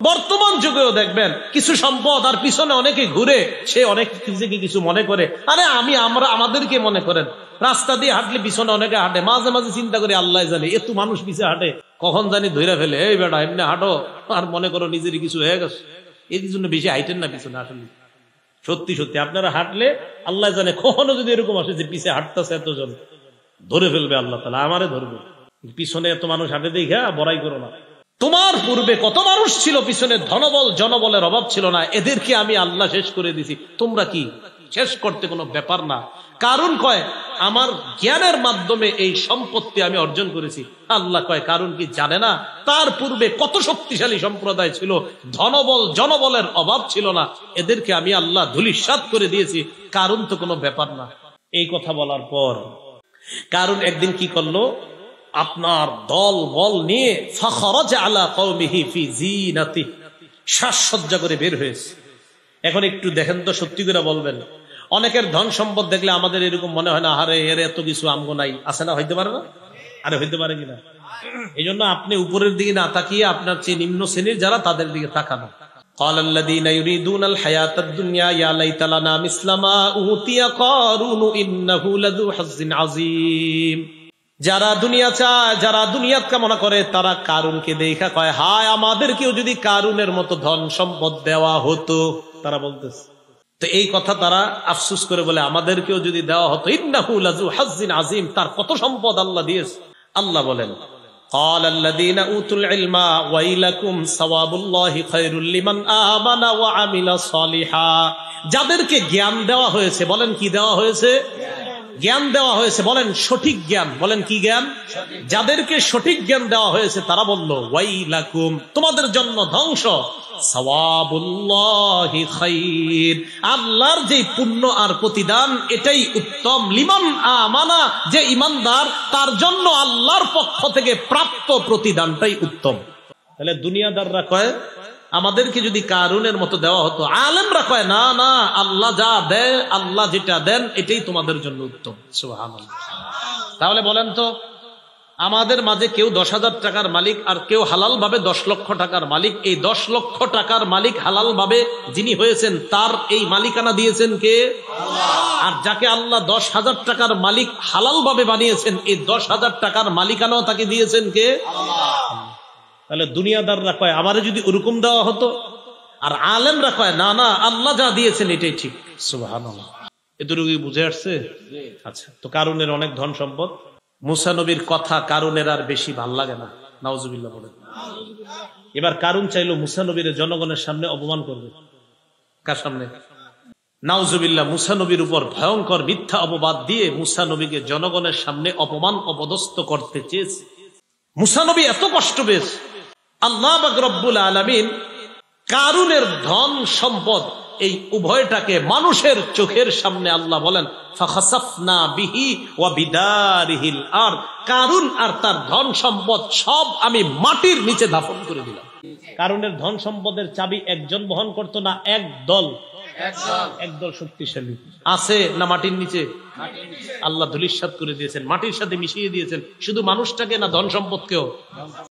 বর্তমান যুগেও দেখবেন কিছু সম্পদ আর পিছনে অনেকে ঘুরে, সে অনেক কিছু মনে করে, আরে আমরা আমাদেরকে মনে করেন। রাস্তা দিয়ে হাঁটলে পিছনে অনেকে হাঁটে, মাঝে মাঝে চিন্তা করি আল্লাহ জানে এত মানুষ পিছে হাঁটে, কখন জানি ধইরা ফেলে, এই বেটা এমনি হাঁটো আর মনে করো নিজেরই কিছু হয়ে গেছে। এই জন্য বেশি হাইটেন না পিছনে আসলে। সত্যি সত্যি আপনারা হাঁটলে আল্লাহ জানে কখনো যদি এরকম আসে যে পিছে হাঁটতেছে এতজন, ধরে ফেলবে আল্লাহ তাআলা, আমারে ধরবে। পিছনে এত মানুষ হাঁটে দেখা বড়াই করো না। তোমার পূর্বে কত মানুষ ছিল পিছনে, ধনবল জনবলের অভাব ছিল না, এদেরকে আমি আল্লাহ শেষ করে দিছি। তোমরা কি শেষ করতে কোনো ব্যাপার না। কারণ কয় আমার জ্ঞানের মাধ্যমে এই সম্পত্তি আমি অর্জন করেছি। আল্লাহ কয় কারণ কি জানে না তার পূর্বে কত শক্তিশালী সম্প্রদায় ছিল, ধনবল জনবলের অভাব ছিল না, এদেরকে আমি আল্লাহ ধূলিসাৎ করে দিয়েছি। কারণ তো কোনো ব্যাপার না। এই কথা বলার পর কারণ একদিন কি করলো, আপনার দল বল নিয়ে ফাখরাজা আলা কওমিহি ফি জিনাতিহি, সাজসজ্জা করে বের হয়েছে। এখন একটু দেখেন তো, সত্যি করে বলবেন, অনেকের ধন সম্পদ দেখলে আমাদের এরকম মনে হয় না, আরে এর এত কিছু আমগো নাই, আছে না? হইতে পারে না? আরে হইতে পারে কিনা? এই জন্য আপনি উপরের দিকে না তাকিয়ে আপনার চেয়ে নিম্ন শ্রেণীর যারা, তাদের দিকে তাকানো। قال الذين يريدون الحياة الدنيا يا ليت لنا مثل ما أوتي قارون إنه لذو حظ عظيم। যারা দুনিয়া চায়, যারা দুনিয়াত কামনা করে, তারা কারুনকে দেখা কয় হায় আমাদেরকেও যদি কারুনের মতো ধন সম্পদ দেওয়া হতো। তারা বলতেছে তো এই কথা, তারা আফসোস করে বলে আমাদেরকেও যদি দেওয়া হতো। ইন্নাহু লাযু হাজ্জিন আযীম, তার কত সম্পদ আল্লাহ দিয়েছে। আল্লাহ বলেন قال الذين اوتوا العلم ويلكم ثواب الله خير لمن آمن وعمل صالحا। যাদেরকে জ্ঞান দেওয়া হয়েছে, বলেন কি দেওয়া হয়েছে? জ্ঞান দেওয়া হয়েছে, বলেন সঠিক জ্ঞান, বলেন কি জ্ঞান? যাদেরকে সঠিক জ্ঞান দেওয়া হয়েছে তারা বলল ওয়াইলাকুম, তোমাদের জন্য ধ্বংস, সাওয়াবুল্লাহি খাইর, আল্লাহর যে পুণ্য আর প্রতিদান এটাই উত্তম, লিমান আমানা, যে ইমানদার তার জন্য আল্লাহর পক্ষ থেকে প্রাপ্ত প্রতিদানটাই উত্তম। তাহলে দুনিয়াদাররা কয় আমাদেরকে যদি কারুনের মতো দেওয়া হতো, আলেমরা কয় না না, আল্লাহ যা দেয়, আল্লাহ যেটা দেন এটাই তোমাদের জন্য উত্তম। সুবহানাল্লাহ। তাহলে বলেন তো, আমাদের মাঝে কেউ 10,000 টাকার মালিক আর কেউ হালাল ভাবে 10 লক্ষ টাকার মালিক। এই 10 লক্ষ টাকার মালিক হালাল ভাবে যিনি হয়েছেন, তার এই মালিকানা দিয়েছেন কে? আল্লাহ। আর যাকে আল্লাহ 10,000 টাকার মালিক হালাল ভাবে বানিয়েছেন, এই 10,000 টাকার মালিকানাও তাকে দিয়েছেন কে? আল্লাহ। তাহলে দুনিয়াদাররা কয় আমারে যদি ওরকম দেওয়া হতো, আর আলেমরা কয় না না, আল্লাহ যা দিয়েছেন এটাই ঠিক। সুবহানাল্লাহ। এতটুকু বুঝে আসছে? আচ্ছা, তো কারুনের অনেক ধন সম্পদ। মুসা নবীর কথা কারুনের আর বেশি ভাল লাগে না, নাউজুবিল্লাহ বলেন। এবার কারুন চাইলো মুসা নবীর জনগণের সামনে অপমান করবে। কার সামনে? নাউজুবিল্লাহ। মুসা নবীর উপর ভয়ঙ্কর মিথ্যা অপবাদ দিয়ে মুসা নবীকে জনগণের সামনে অপমান অপদস্থ করতে চেয়েছে। মুসা নবী এত কষ্ট পেয়েছে। আল্লাহ পাক রব্বুল আলামিন কারুনের ধন সম্পদ এই উভয়টাকে মানুষের চোখের সামনে আল্লাহ বলেন ফাখাসাফনা বিহি ওয়া বিদারিহিল আরদ, কারুন আর তার ধন সম্পদ সব আমি মাটির নিচে দাফন করে দিলাম। কারুনের ধন সম্পদের চাবি একজন বহন করতো না, একদল শক্তিশালী আছে না মাটির নিচে? আল্লাহ ধূলিসাৎ করে দিয়েছেন, মাটির সাথে মিশিয়ে দিয়েছেন, শুধু মানুষটাকে না ধন সম্পদকেও।